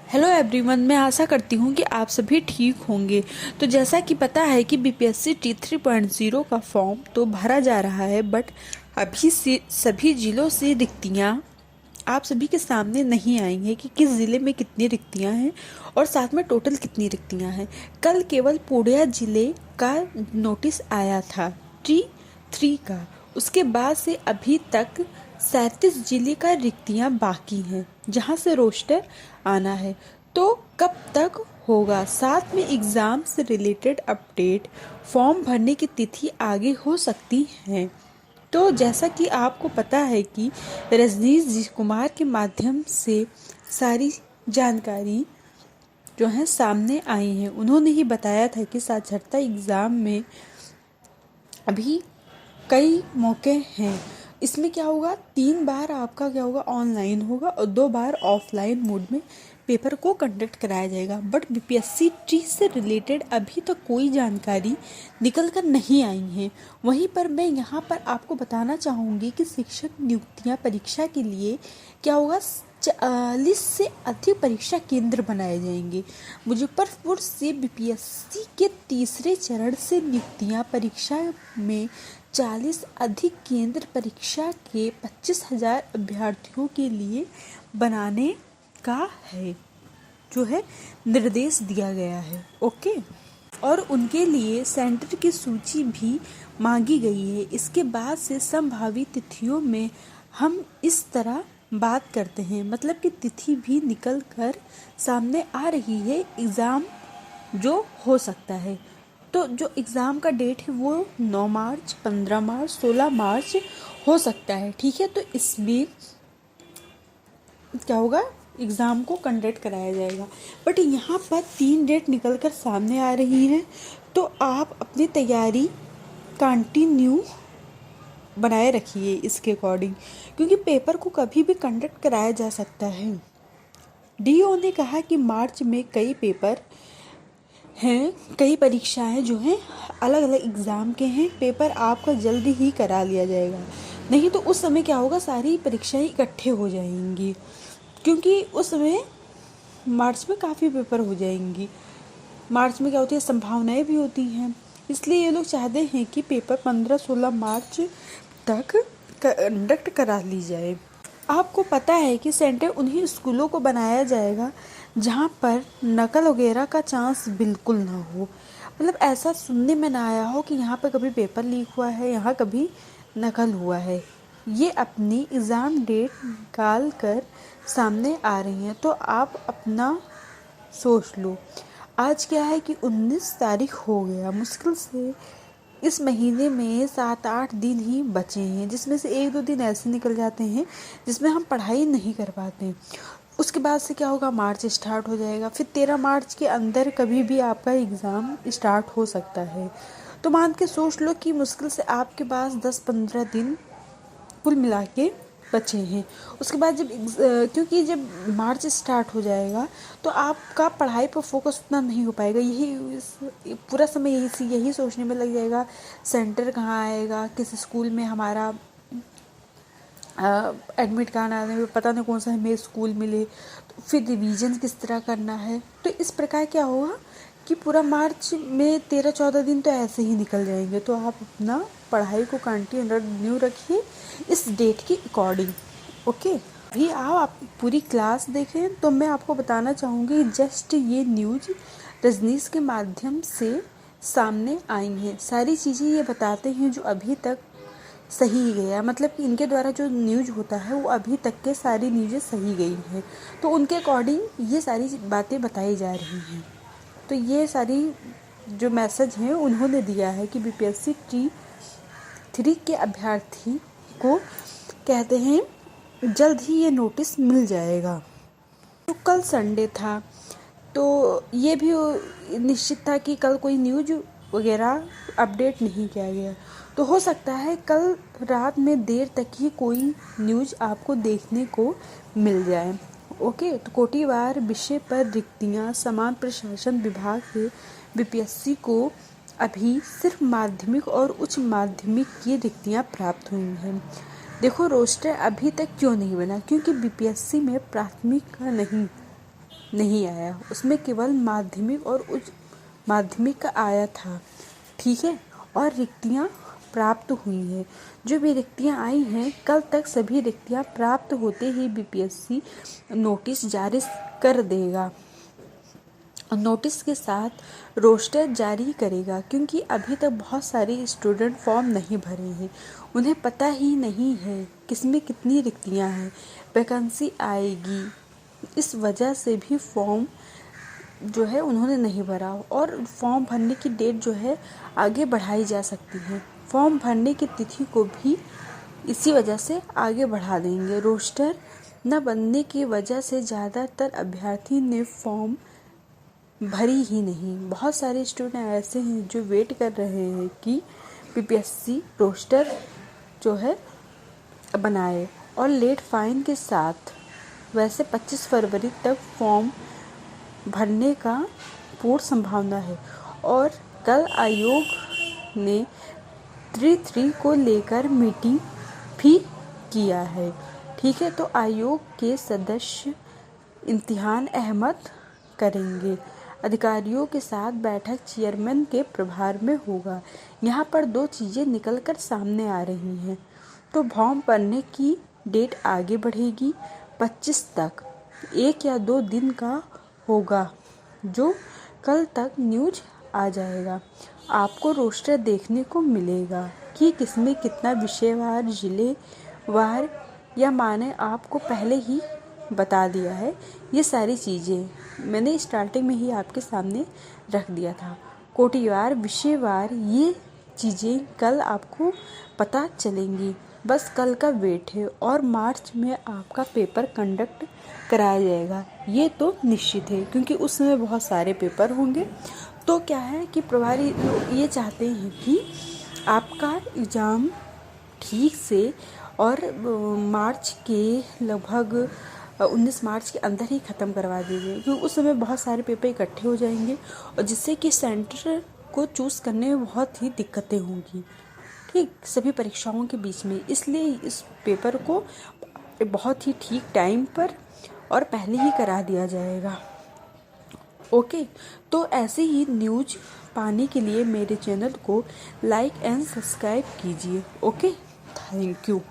Hello everyone, मैं आशा करती हूँ कि आप सभी ठीक होंगे। तो जैसा कि पता है कि बीपीएससी टी 3.0 का फॉर्म तो भरा जा रहा है, बट अभी से सभी ज़िलों से रिक्तियाँ आप सभी के सामने नहीं आई हैं कि किस ज़िले में कितनी रिक्तियाँ हैं और साथ में टोटल कितनी रिक्तियाँ हैं। कल केवल पूर्णिया ज़िले का नोटिस आया था T3 का। उसके बाद से अभी तक 37 जिले का रिक्तियाँ बाकी हैं जहाँ से रोस्टर आना है। तो कब तक होगा, साथ में एग्ज़ाम से रिलेटेड अपडेट, फॉर्म भरने की तिथि आगे हो सकती है। तो जैसा कि आपको पता है कि रजनीश जी कुमार के माध्यम से सारी जानकारी जो है सामने आई है। उन्होंने ही बताया था कि साक्षरता एग्ज़ाम में अभी कई मौके हैं। इसमें क्या होगा, 3 बार आपका क्या होगा, ऑनलाइन होगा और 2 बार ऑफलाइन मोड में पेपर को कंडक्ट कराया जाएगा। बट बीपीएससी टी से रिलेटेड अभी तक कोई जानकारी निकल कर नहीं आई है। वहीं पर मैं यहाँ पर आपको बताना चाहूँगी कि शिक्षक नियुक्तियाँ परीक्षा के लिए क्या होगा, 40 से अधिक परीक्षा केंद्र बनाए जाएंगे। मुजफ्फरपुर से बीपीएससी के तीसरे चरण से नियुक्तियाँ परीक्षा में 40 अधिक केंद्र परीक्षा के 25,000 अभ्यर्थियों के लिए बनाने का है, जो है निर्देश दिया गया है। ओके, और उनके लिए सेंटर की सूची भी मांगी गई है। इसके बाद से संभावित तिथियों में हम इस तरह बात करते हैं, मतलब कि तिथि भी निकल कर सामने आ रही है, एग्ज़ाम जो हो सकता है। तो जो एग्ज़ाम का डेट है वो 9 मार्च, 15 मार्च, 16 मार्च हो सकता है। ठीक है, तो इसमें क्या होगा, एग्ज़ाम को कंडक्ट कराया जाएगा। बट यहाँ पर 3 डेट निकल कर सामने आ रही हैं, तो आप अपनी तैयारी कंटिन्यू बनाए रखिए इसके अकॉर्डिंग, क्योंकि पेपर को कभी भी कंडक्ट कराया जा सकता है। डीओ ने कहा कि मार्च में कई पेपर हैं, कई परीक्षाएं जो हैं अलग अलग एग्ज़ाम के हैं। पेपर आपका जल्दी ही करा लिया जाएगा, नहीं तो उस समय क्या होगा, सारी परीक्षाएं इकट्ठे हो जाएंगी, क्योंकि उस समय मार्च में काफ़ी पेपर हो जाएंगी। मार्च में क्या होती है, संभावनाएं भी होती हैं, इसलिए ये लोग चाहते हैं कि पेपर 15-16 मार्च तक कंडक्ट करा ली जाए। आपको पता है कि सेंटर उन्हीं स्कूलों को बनाया जाएगा जहाँ पर नकल वगैरह का चांस बिल्कुल ना हो। मतलब ऐसा सुनने में ना आया हो कि यहाँ पर कभी पेपर लीक हुआ है, यहाँ कभी नकल हुआ है। ये अपनी एग्ज़ाम डेट निकाल कर सामने आ रही हैं, तो आप अपना सोच लो। आज क्या है कि 19 तारीख हो गया, मुश्किल से इस महीने में 7-8 दिन ही बचे हैं, जिसमें से 1-2 दिन ऐसे निकल जाते हैं जिसमें हम पढ़ाई नहीं कर पाते। उसके बाद से क्या होगा, मार्च स्टार्ट हो जाएगा, फिर 13 मार्च के अंदर कभी भी आपका एग्ज़ाम स्टार्ट हो सकता है। तो मान के सोच लो कि मुश्किल से आपके पास 10-15 दिन कुल मिला के बचे हैं। उसके बाद जब क्योंकि जब मार्च स्टार्ट हो जाएगा तो आपका पढ़ाई पर फोकस उतना नहीं हो पाएगा, पूरा समय यही सोचने में लग जाएगा, सेंटर कहाँ आएगा, किस स्कूल में हमारा एडमिट कार्ड आने में, पता नहीं कौन सा हमें स्कूल मिले, तो फिर रिवीजन किस तरह करना है। तो इस प्रकार क्या होगा कि पूरा मार्च में 13-14 दिन तो ऐसे ही निकल जाएंगे। तो आप अपना पढ़ाई को कंटिन्यू रखिए इस डेट के अकॉर्डिंग। ओके, अभी आप पूरी क्लास देखें तो मैं आपको बताना चाहूँगी, जस्ट ये न्यूज़ रजनीश के माध्यम से सामने आई हैं। सारी चीज़ें ये बताते हैं जो अभी तक सही गया, मतलब कि इनके द्वारा जो न्यूज़ होता है वो अभी तक के सारी न्यूज़ें सही गई हैं, तो उनके अकॉर्डिंग ये सारी बातें बताई जा रही हैं। तो ये सारी जो मैसेज हैं उन्होंने दिया है कि बीपीएससी T3 के अभ्यर्थी को कहते हैं जल्द ही ये नोटिस मिल जाएगा। तो कल संडे था, तो ये भी निश्चित था कि कल कोई न्यूज़ वगैरह अपडेट नहीं किया गया, तो हो सकता है कल रात में देर तक ही कोई न्यूज़ आपको देखने को मिल जाए। ओके, तो कोटिवार विषय पर रिक्तियाँ, समान प्रशासन विभाग से बीपीएससी को अभी सिर्फ माध्यमिक और उच्च माध्यमिक की रिक्तियाँ प्राप्त हुई हैं। देखो रोस्टर अभी तक क्यों नहीं बना, क्योंकि बीपीएससी में प्राथमिक का नहीं, नहीं आया, उसमें केवल माध्यमिक और उच्च माध्यमिक का आया था। ठीक है, और रिक्तियाँ प्राप्त हुई हैं। जो भी रिक्तियाँ आई हैं, कल तक सभी रिक्तियाँ प्राप्त होते ही बीपीएससी नोटिस जारी कर देगा। नोटिस के साथ रोस्टर जारी करेगा, क्योंकि अभी तक बहुत सारे स्टूडेंट फॉर्म नहीं भरे हैं। उन्हें पता ही नहीं है किसमें कितनी रिक्तियां हैं, वैकेंसी आएगी। इस वजह से भी फॉर्म जो है उन्होंने नहीं भरा, और फॉर्म भरने की डेट जो है आगे बढ़ाई जा सकती है। फॉर्म भरने की तिथि को भी इसी वजह से आगे बढ़ा देंगे। रोस्टर न बनने की वजह से ज़्यादातर अभ्यर्थी ने फॉर्म भरी ही नहीं। बहुत सारे स्टूडेंट ऐसे हैं जो वेट कर रहे हैं कि बीपीएससी रोस्टर जो है बनाए, और लेट फाइन के साथ। वैसे 25 फरवरी तक फॉर्म भरने का पूर्ण संभावना है। और कल आयोग ने 3 को लेकर मीटिंग भी किया है। ठीक है, तो आयोग के सदस्य इम्तिहान अहमद करेंगे। अधिकारियों के साथ बैठक चेयरमैन के प्रभार में होगा। यहाँ पर 2 चीज़ें निकलकर सामने आ रही हैं। तो फॉर्म भरने की डेट आगे बढ़ेगी 25 तक, 1 या 2 दिन का होगा, जो कल तक न्यूज आ जाएगा। आपको रोस्टर देखने को मिलेगा कि किसमें कितना विषयवार, जिलेवार, या माने आपको पहले ही बता दिया है। ये सारी चीज़ें मैंने स्टार्टिंग में ही आपके सामने रख दिया था। कोटिवार, विषयवार, ये चीज़ें कल आपको पता चलेंगी। बस कल का वेट है, और मार्च में आपका पेपर कंडक्ट कराया जाएगा, ये तो निश्चित है, क्योंकि उस समय बहुत सारे पेपर होंगे। तो क्या है कि प्रभारी लोग ये चाहते हैं कि आपका एग्ज़ाम ठीक से और मार्च के लगभग 19 मार्च के अंदर ही ख़त्म करवा दीजिए, क्योंकि उस समय बहुत सारे पेपर इकट्ठे हो जाएंगे, और जिससे कि सेंटर को चूज़ करने में बहुत ही दिक्कतें होंगी। ठीक, सभी परीक्षाओं के बीच में, इसलिए इस पेपर को बहुत ही ठीक टाइम पर और पहले ही करा दिया जाएगा। ओके, तो ऐसे ही न्यूज पाने के लिए मेरे चैनल को लाइक एंड सब्सक्राइब कीजिए। Okay, thank you.